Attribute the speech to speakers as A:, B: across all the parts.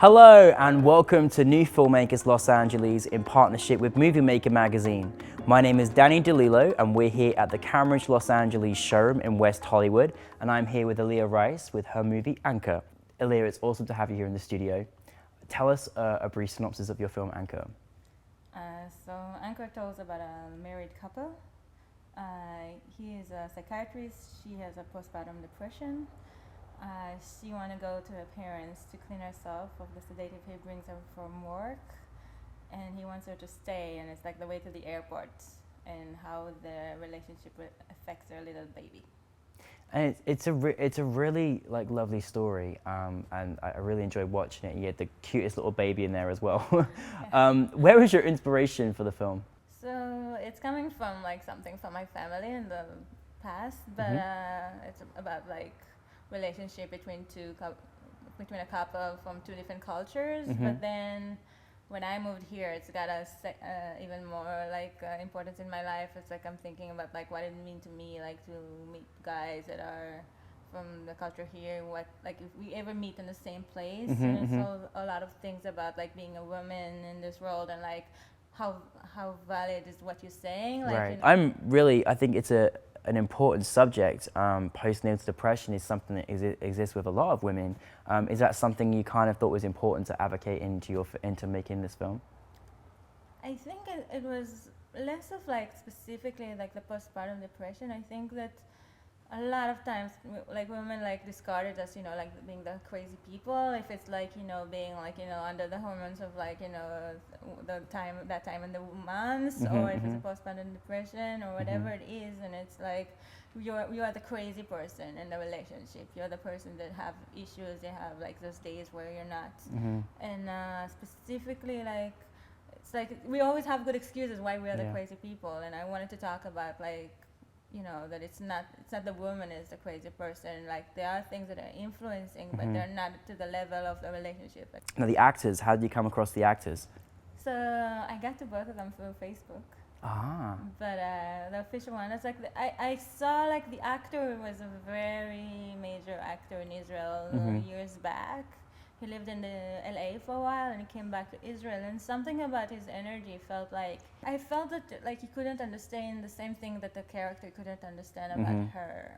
A: Hello and welcome to NewFilmmakers Los Angeles in partnership with Movie Maker magazine. My name is Danny De Lillo and we're here at the Cambridge Los Angeles showroom in West Hollywood, and I'm here with Eliya Reis with her movie Anchor. Eliya, it's awesome to have you here in the studio. Tell us a brief synopsis of your film Anchor.
B: So Anchor tells about a married couple. He is a psychiatrist, she has a postpartum depression. She want to go to her parents to clean herself of the sedative he brings her from work, and he wants her to stay, and it's like the way to the airport and how the relationship affects their little baby.
A: And it's a really lovely story, and I really enjoyed watching it. You had the cutest little baby in there as well. Where was your inspiration for the film?
B: So it's coming from like something from my family in the past, but it's about like relationship between a couple from two different cultures. But then when I moved here, it's got even more like importance in my life. It's like I'm thinking about like what it means to me, like to meet guys that are from the culture here, what like if we ever meet in the same place. And so a lot of things about like being a woman in this world, and like how valid is what you're saying. Like,
A: Right.
B: You know,
A: I think it's an important subject. Postnatal depression is something that exists with a lot of women. Is that something you kind of thought was important to advocate into making this film?
B: I think it was less of like specifically like the postpartum depression. I think that a lot of times like women like discarded as, you know, like being the crazy people if it's like, you know, being like, you know, under the hormones of like, you know, that time in the months, or if it's a postpartum depression or whatever it is, and it's like you are the crazy person in the relationship. You're the person that have issues. They have like those days where you're not. And specifically like it's like we always have good excuses why we are the crazy people, and I wanted to talk about like, you know, that it's not the woman is the crazy person. Like there are things that are influencing, but they're not to the level of the relationship.
A: Now the actors, how did you come across the actors?
B: So I got to both of them through Facebook.
A: Ah.
B: But the official one, it's like I saw like the actor was a very major actor in Israel years back. He lived in the LA for a while and he came back to Israel, and something about his energy felt like I felt that like he couldn't understand the same thing that the character couldn't understand about her.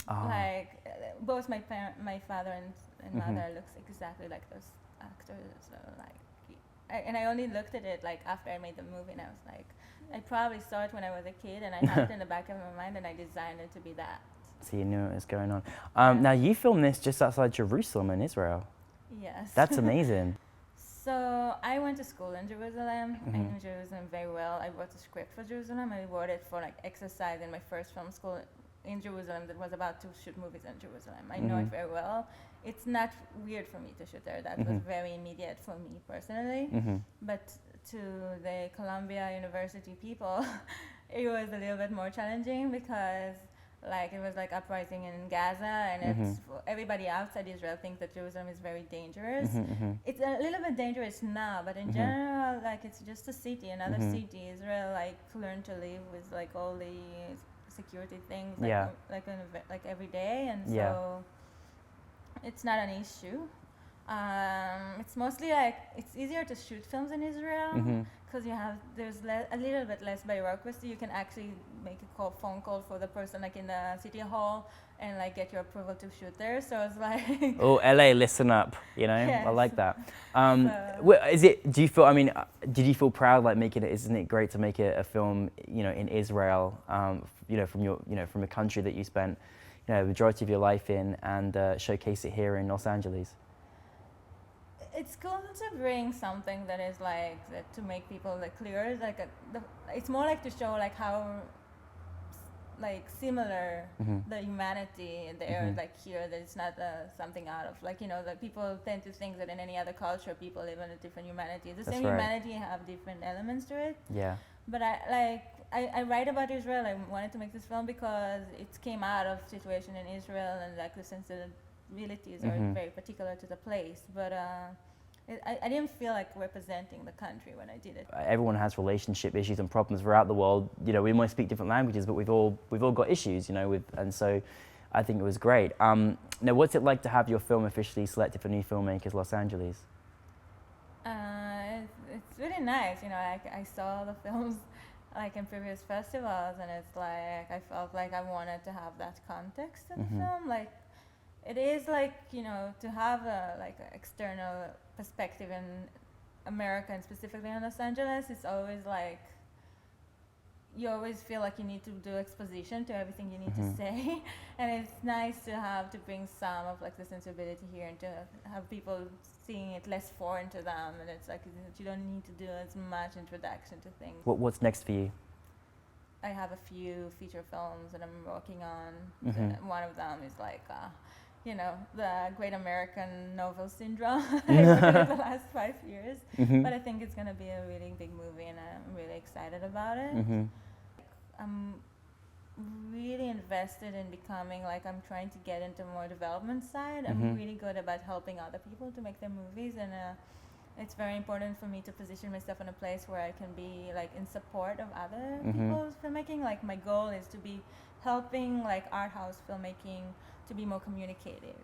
B: Like both my father and mother looks exactly like those actors. So like, and I only looked at it like after I made the movie, and I was like, I probably saw it when I was a kid, and I had it in the back of my mind, and I designed it to be that.
A: So you knew what was going on. Now you filmed this just outside Jerusalem in Israel.
B: Yes.
A: That's amazing.
B: So I went to school in Jerusalem. I knew Jerusalem very well. I wrote a script for Jerusalem. I wrote it for like exercise in my first film school in Jerusalem that was about to shoot movies in Jerusalem. I know it very well. It's not weird for me to shoot there. That was very immediate for me personally. But to the Columbia University people, it was a little bit more challenging because like it was like uprising in Gaza, and it's everybody outside Israel thinks that Jerusalem is very dangerous. It's a little bit dangerous now, but in general, like it's just a city, another city. Israel like learned to live with like all the security things like every day, and so it's not an issue. It's mostly like it's easier to shoot films in Israel because there's a little bit less bureaucracy. You can actually make a phone call for the person like in the city hall and like get your approval to shoot there. So it's like
A: oh, LA, listen up, you know.
B: Yes.
A: I like that. Do you feel? I mean, did you feel proud like making it? Isn't it great to make a film, you know, in Israel, you know, from a country that you spent, you know, the majority of your life in, and showcase it here in Los Angeles?
B: It's cool to bring something that is like to make people like clear. Like it's more like to show like how like similar the humanity there like here, that it's not something out of like, you know, that people tend to think that in any other culture people live in a different humanity. The same humanity have different elements to it. Yeah. But I write about Israel. I wanted to make this film because it came out of situation in Israel, and like the sensibilities are very particular to the place. But I didn't feel like representing the country when I did it.
A: Everyone has relationship issues and problems throughout the world. You know, we might speak different languages, but we've all got issues. You know, and so I think it was great. Now, what's it like to have your film officially selected for New Filmmakers Los Angeles?
B: It's really nice, you know, like I saw the films like in previous festivals, and it's like I felt like I wanted to have that context in the film. Like it is like, you know, to have a like an external perspective in America and specifically in Los Angeles, it's always like you always feel like you need to do exposition to everything you need to say, and it's nice to bring some of like the sensibility here and to have people seeing it less foreign to them, and it's like you don't need to do as much introduction to things.
A: What's next for you?
B: I have a few feature films that I'm working on. One of them is like, you know, the Great American Novel Syndrome. I worked on it the last 5 years, but I think it's going to be a really big movie, and I'm really excited about it. I'm really invested in becoming, like, I'm trying to get into more development side. I'm really good about helping other people to make their movies, and it's very important for me to position myself in a place where I can be like in support of other people's filmmaking. Like my goal is to be helping like art house filmmaking to be more communicative.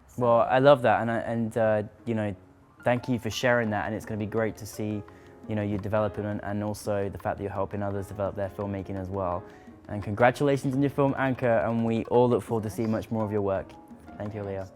B: So
A: well, I love that, and you know, thank you for sharing that. And it's going to be great to see, you know, you developing and also the fact that you're helping others develop their filmmaking as well. And congratulations on your film Anchor, and we all look forward to seeing much more of your work. Thank you, Eliya.